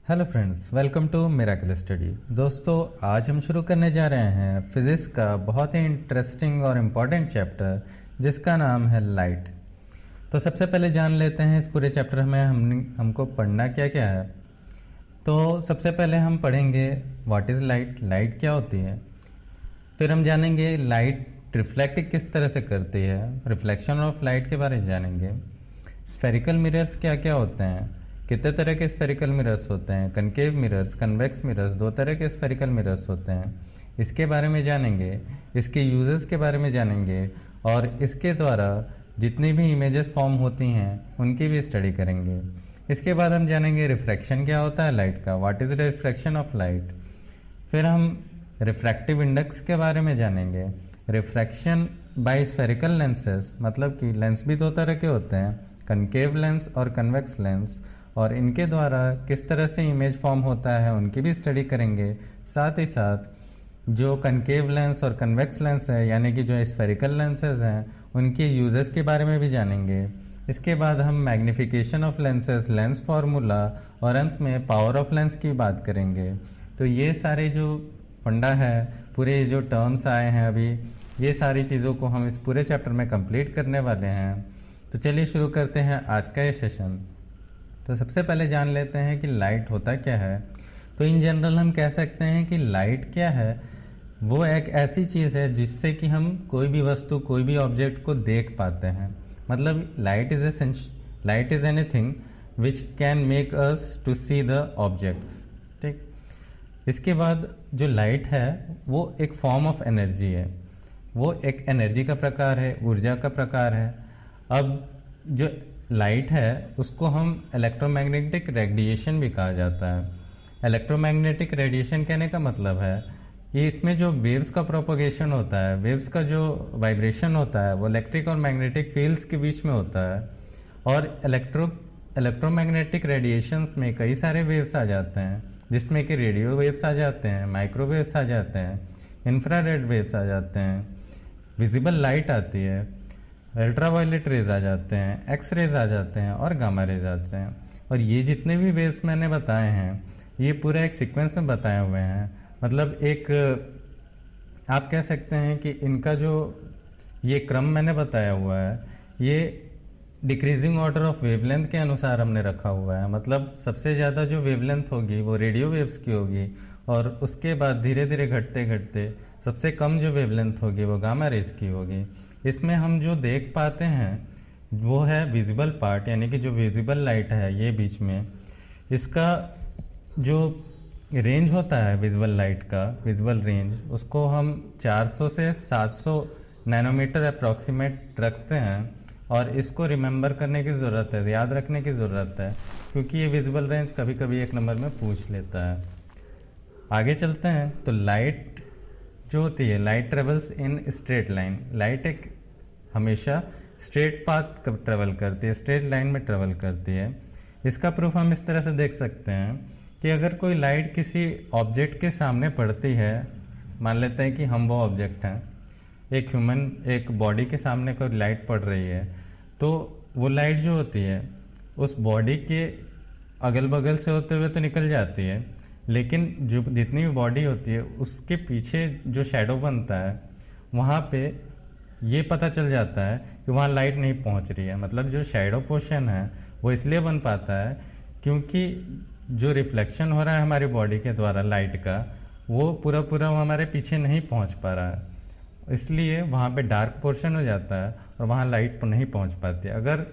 Hello friends, welcome to miracle study. दोस्तों, आज हम शुरू करने जा रहे हैं फिज़िक्स का बहुत ही इंटरेस्टिंग और इम्पॉर्टेंट चैप्टर जिसका नाम है लाइट। तो सबसे पहले जान लेते हैं इस पूरे चैप्टर में हमको पढ़ना क्या क्या है। तो सबसे पहले हम पढ़ेंगे व्हाट इज़ लाइट, लाइट क्या होती है। फिर हम जानेंगे लाइट रिफ्लेक्ट किस तरह से करती है, रिफ्लेक्शन ऑफ लाइट के बारे में जानेंगे। स्फेरिकल मिरर्स क्या क्या होते हैं, कितने तरह के स्फेरिकल मिरर्स होते हैं, कनकेव मिरर्स, कन्वेक्स मिरर्स, दो तरह के स्फेरिकल मिरर्स होते हैं, इसके बारे में जानेंगे। इसके यूजेस के बारे में जानेंगे और इसके द्वारा जितनी भी इमेजेस फॉर्म होती हैं उनकी भी स्टडी करेंगे। इसके बाद हम जानेंगे रिफ्रैक्शन क्या होता है लाइट का, what is refraction of light. फिर हम रिफ्रैक्टिव इंडेक्स के बारे में जानेंगे। रिफ्रैक्शन बाय स्फेरिकल लेंसेज, मतलब कि लेंस भी दो तरह के होते हैं, कनकेव लेंस और कन्वेक्स लेंस, और इनके द्वारा किस तरह से इमेज फॉर्म होता है उनकी भी स्टडी करेंगे। साथ ही साथ जो कनकेव लेंस और कन्वेक्स लेंस है, यानी कि जो स्फेरिकल लेंसेज हैं, उनके यूजेस के बारे में भी जानेंगे। इसके बाद हम magnification of lenses, lens formula और अंत में पावर ऑफ लेंस की बात करेंगे। तो ये सारे जो फंडा है, पूरे जो टर्म्स आए हैं अभी, ये सारी चीज़ों को हम इस पूरे चैप्टर में कंप्लीट करने वाले हैं। तो चलिए शुरू करते हैं आज का ये सेशन। तो सबसे पहले जान लेते हैं कि लाइट होता क्या है। तो इन जनरल हम कह सकते हैं कि लाइट क्या है, वो एक ऐसी चीज़ है जिससे कि हम कोई भी वस्तु, कोई भी ऑब्जेक्ट को देख पाते हैं। मतलब light is anything which can make us to see the objects. ठीक। इसके बाद जो लाइट है वो एक फॉर्म ऑफ एनर्जी है, वो एक एनर्जी का प्रकार है, ऊर्जा का प्रकार है। अब जो लाइट है उसको हम इलेक्ट्रोमैग्नेटिक रेडिएशन भी कहा जाता है। इलेक्ट्रोमैग्नेटिक रेडिएशन कहने का मतलब है कि इसमें जो वेव्स का प्रोपोगेशन होता है, वेव्स का जो वाइब्रेशन होता है, वो इलेक्ट्रिक और मैग्नेटिक फील्ड्स के बीच में होता है। और इलेक्ट्रोमैग्नेटिक रेडिएशंस में कई सारे वेव्स आ जाते हैं, जिसमें कि रेडियो वेव्स आ जाते हैं, माइक्रोवेव्स आ जाते हैं, इंफ्रारेड वेव्स आ जाते हैं, विजिबल लाइट आती है, अल्ट्रावायलेट रेज आ जाते हैं, एक्स रेज आ जाते हैं और गामा रेज आते हैं। और ये जितने भी वेव्स मैंने बताए हैं ये पूरा एक सीक्वेंस में बताए हुए हैं। मतलब एक आप कह सकते हैं कि इनका जो ये क्रम मैंने बताया हुआ है ये डिक्रीजिंग ऑर्डर ऑफ वेवलेंथ के अनुसार हमने रखा हुआ है। मतलब सबसे ज़्यादा जो वेवलेंथ होगी वो रेडियो वेव्स की होगी, और उसके बाद धीरे धीरे घटते घटते सबसे कम जो वेवलेंथ होगी वो गामा रेज की होगी। इसमें हम जो देख पाते हैं वो है विजिबल पार्ट, यानी कि जो विजिबल लाइट है ये बीच में, इसका जो रेंज होता है विजिबल लाइट का, विजिबल रेंज, उसको हम 400 से 700 नैनोमीटर अप्रॉक्सीमेट रखते हैं। और इसको रिमेंबर करने की ज़रूरत है, याद रखने की ज़रूरत है, क्योंकि ये विजिबल रेंज कभी कभी एक नंबर में पूछ लेता है। आगे चलते हैं। तो लाइट जो होती है, light travels in straight line. Light एक हमेशा स्ट्रेट पाथ ट्रेवल करती है, स्ट्रेट लाइन में ट्रेवल करती है। इसका प्रूफ हम इस तरह से देख सकते हैं कि अगर कोई लाइट किसी ऑब्जेक्ट के सामने पड़ती है, मान लेते हैं कि हम वो ऑब्जेक्ट हैं, एक ह्यूमन, एक बॉडी के सामने कोई लाइट पड़ रही है, तो वो लाइट जो होती है उस बॉडी के अगल बगल से होते हुए तो निकल जाती है, लेकिन जो जितनी भी बॉडी होती है उसके पीछे जो शैडो बनता है वहाँ पे ये पता चल जाता है कि वहाँ लाइट नहीं पहुँच रही है। मतलब जो शैडो पोर्शन है वो इसलिए बन पाता है क्योंकि जो रिफ्लेक्शन हो रहा है हमारी बॉडी के द्वारा लाइट का, वो पूरा वो हमारे पीछे नहीं पहुँच पा रहा है, इसलिए वहाँ पे डार्क पोर्शन हो जाता है और वहाँ लाइट नहीं पहुँच पाती। अगर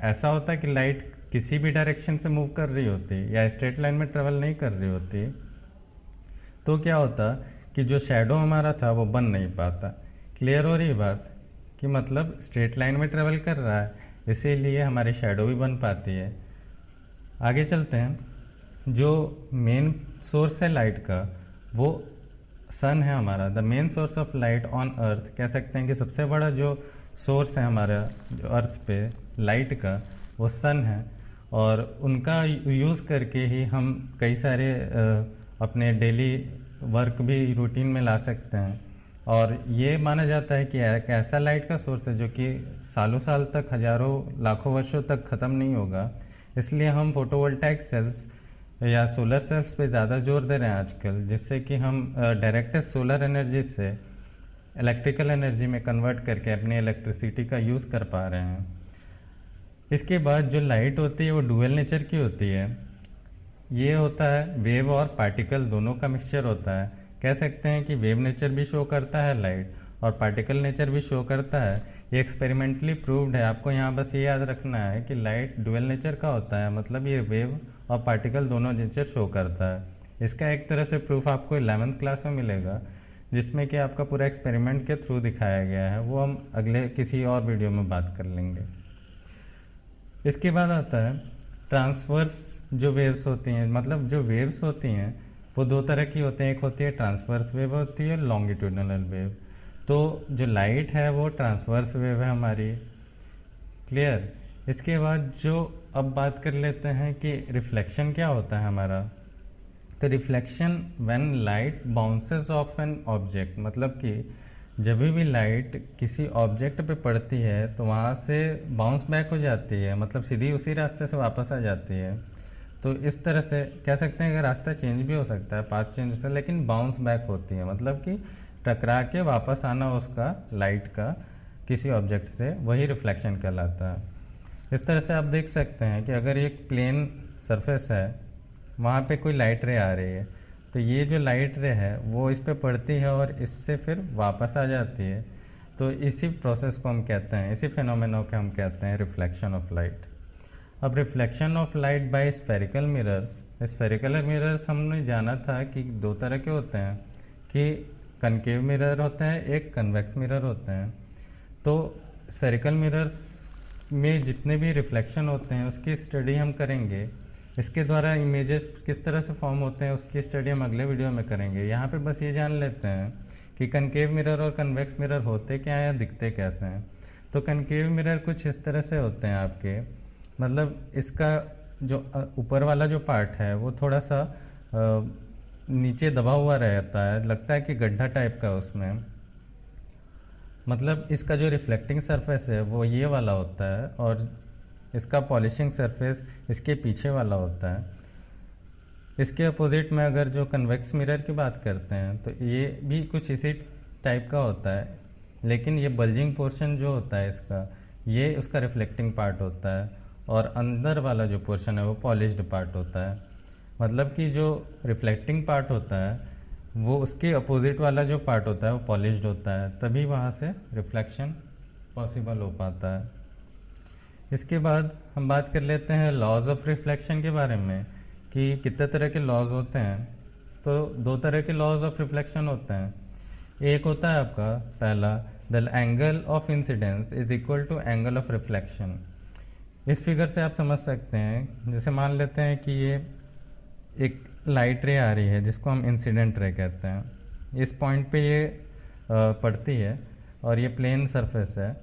ऐसा होता है कि लाइट किसी भी डायरेक्शन से मूव कर रही होती या स्ट्रेट लाइन में ट्रेवल नहीं कर रही होती, तो क्या होता कि जो शैडो हमारा था वो बन नहीं पाता। क्लियर हो रही बात कि मतलब स्ट्रेट लाइन में ट्रेवल कर रहा है, इसीलिए हमारी शैडो भी बन पाती है। आगे चलते हैं। जो मेन सोर्स है लाइट का वो सन है हमारा। The main source of light on earth, कह सकते हैं कि सबसे बड़ा जो सोर्स है हमारा जो अर्थ पे लाइट का वो सन है, और उनका यूज़ करके ही हम कई सारे अपने डेली वर्क भी रूटीन में ला सकते हैं। और ये माना जाता है कि एक ऐसा लाइट का सोर्स है जो कि सालों साल तक, हज़ारों लाखों वर्षों तक ख़त्म नहीं होगा, इसलिए हम फोटोवोल्टाइक सेल्स या सोलर सेल्स पे ज़्यादा जोर दे रहे हैं आजकल, जिससे कि हम डायरेक्ट सोलर एनर्जी से इलेक्ट्रिकल एनर्जी में कन्वर्ट करके अपनी इलेक्ट्रिसिटी का यूज़ कर पा रहे हैं। इसके बाद जो लाइट होती है वो डुअल नेचर की होती है। ये होता है वेव और पार्टिकल दोनों का मिक्सचर होता है। कह सकते हैं कि वेव नेचर भी शो करता है लाइट, और पार्टिकल नेचर भी शो करता है। ये एक्सपेरिमेंटली प्रूव्ड है। आपको यहाँ बस ये याद रखना है कि लाइट डुअल नेचर का होता है, मतलब ये वेव और पार्टिकल दोनों नेचर शो करता है। इसका एक तरह से प्रूफ आपको 11th क्लास में मिलेगा, जिसमें कि आपका पूरा एक्सपेरिमेंट के थ्रू दिखाया गया है। वो हम अगले किसी और वीडियो में बात कर लेंगे। इसके बाद आता है ट्रांसवर्स जो वेव्स होती हैं, मतलब जो वेव्स होती हैं वो दो तरह की होती हैं। एक होती है ट्रांसवर्स वेव, होती है लॉन्गिट्यूडिनल वेव। तो जो लाइट है वो ट्रांसवर्स वेव है हमारी। क्लियर। इसके बाद जो अब बात कर लेते हैं कि रिफ्लेक्शन क्या होता है हमारा। तो reflection when light bounces of an object, मतलब कि जब भी लाइट किसी ऑब्जेक्ट पे पड़ती है तो वहाँ से बाउंस बैक हो जाती है, मतलब सीधी उसी रास्ते से वापस आ जाती है। तो इस तरह से कह सकते हैं कि रास्ता चेंज भी हो सकता है, पाथ चेंज हो सकता है, लेकिन बाउंस बैक होती है, मतलब कि टकरा के वापस आना उसका लाइट का किसी ऑब्जेक्ट से, वही रिफ्लेक्शन कहलाता है। इस तरह से आप देख सकते हैं कि अगर एक प्लेन सरफेस है, वहाँ पे कोई लाइट रे आ रही है, तो ये जो लाइट रे है वो इस पे पड़ती है और इससे फिर वापस आ जाती है। तो इसी प्रोसेस को हम कहते हैं, इसी फिनोमेना को हम कहते हैं रिफ्लेक्शन ऑफ लाइट। अब reflection of light by spherical mirrors. Spherical mirrors हमने जाना था कि दो तरह के होते हैं, कि कनकेव मिरर होते हैं, एक कन्वेक्स मिरर होते हैं। तो स्फेरिकल मिरर्स में जितने भी रिफ्लेक्शन होते हैं उसकी स्टडी हम करेंगे। इसके द्वारा इमेजेस किस तरह से फॉर्म होते हैं उसकी स्टडी हम अगले वीडियो में करेंगे। यहाँ पे बस ये जान लेते हैं कि कनकेव मिरर और कन्वेक्स मिरर होते क्या हैं या दिखते कैसे हैं। तो कनकेव मिरर कुछ इस तरह से होते हैं आपके, मतलब इसका जो ऊपर वाला जो पार्ट है वो थोड़ा सा नीचे दबा हुआ रहता है, लगता है कि गड्ढा टाइप का उसमें। मतलब इसका जो रिफ्लेक्टिंग सरफेस है वो ये वाला होता है, और इसका पॉलिशिंग सरफेस इसके पीछे वाला होता है। इसके अपोजिट में अगर जो कन्वेक्स मिरर की बात करते हैं तो ये भी कुछ इसी टाइप का होता है, लेकिन ये बल्जिंग पोर्शन जो होता है इसका, ये उसका रिफ्लेक्टिंग पार्ट होता है, और अंदर वाला जो पोर्शन है वो पॉलिश्ड पार्ट होता है। मतलब कि जो रिफ्लेक्टिंग पार्ट होता है वो उसके अपोजिट वाला जो पार्ट होता है वो पॉलिश्ड होता है, तभी वहाँ से रिफ्लेक्शन पॉसिबल हो पाता है। इसके बाद हम बात कर लेते हैं लॉज ऑफ रिफ्लेक्शन के बारे में, कि कितने तरह के लॉज होते हैं। तो दो तरह के लॉज ऑफ रिफ्लेक्शन होते हैं। एक होता है आपका पहला, the angle of incidence is equal to angle of reflection. इस फिगर से आप समझ सकते हैं, जैसे मान लेते हैं कि ये एक लाइट रे आ रही है जिसको हम इंसिडेंट रे कहते हैं। इस पॉइंट पे ये पड़ती है और ये प्लेन सरफेस है।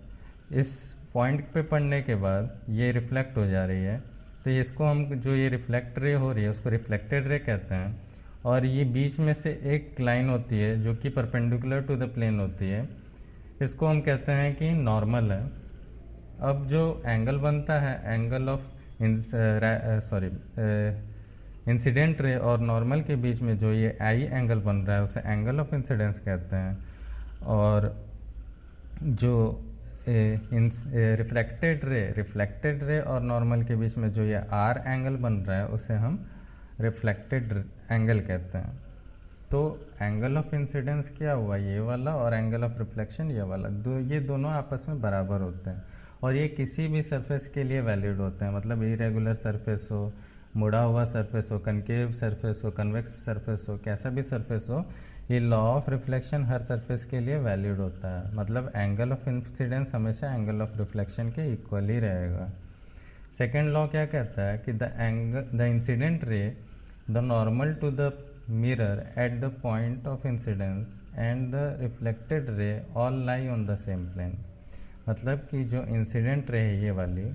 इस पॉइंट पे पड़ने के बाद ये रिफ्लेक्ट हो जा रही है, तो इसको हम जो ये रिफ्लेक्ट रे हो रही है उसको रिफ्लेक्टेड रे कहते हैं। और ये बीच में से एक लाइन होती है जो कि परपेंडिकुलर टू द प्लेन होती है, इसको हम कहते हैं कि नॉर्मल है। अब जो एंगल बनता है एंगल ऑफ इंसिडेंट रे और नॉर्मल के बीच में जो ये आई एंगल बन रहा है उसे एंगल ऑफ इंसिडेंस कहते हैं। और जो रिफ्लेक्टेड रे और नॉर्मल के बीच में जो ये आर एंगल बन रहा है उसे हम रिफ्लेक्टेड एंगल कहते हैं। तो एंगल ऑफ इंसिडेंस क्या हुआ, ये वाला, और एंगल ऑफ रिफ्लेक्शन ये वाला, ये दोनों आपस में बराबर होते हैं। और ये किसी भी सरफेस के लिए वैलिड होते हैं, मतलब इरेगुलर सरफेस हो, मुड़ा हुआ सरफेस हो, कनकेव सरफेस हो, कन्वेक्स सरफेस हो, कैसा भी सरफेस हो, ये लॉ ऑफ रिफ्लेक्शन हर सरफेस के लिए वैलिड होता है। मतलब एंगल ऑफ इंसिडेंस हमेशा एंगल ऑफ रिफ्लेक्शन के इक्वल ही रहेगा। सेकेंड लॉ क्या कहता है कि the incident ray the normal to the mirror at the point of incidence and the reflected ray all lie on the same plane. मतलब कि जो इंसिडेंट रे है ये वाली,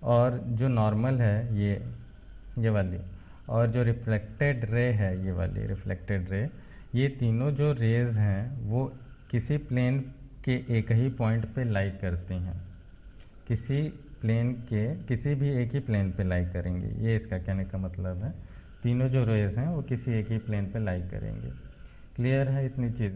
और जो नॉर्मल है ये वाली, और जो रिफ्लेक्टेड रे है ये वाली रिफ्लेक्टेड रे, ये तीनों जो रेज हैं वो किसी प्लेन के एक ही पॉइंट पे लाई करती हैं, किसी प्लेन के किसी भी एक ही प्लेन पे लाई करेंगे, ये इसका कहने का मतलब है। तीनों जो रेज हैं वो किसी एक ही प्लेन पे लाई करेंगे। क्लियर है इतनी चीज़?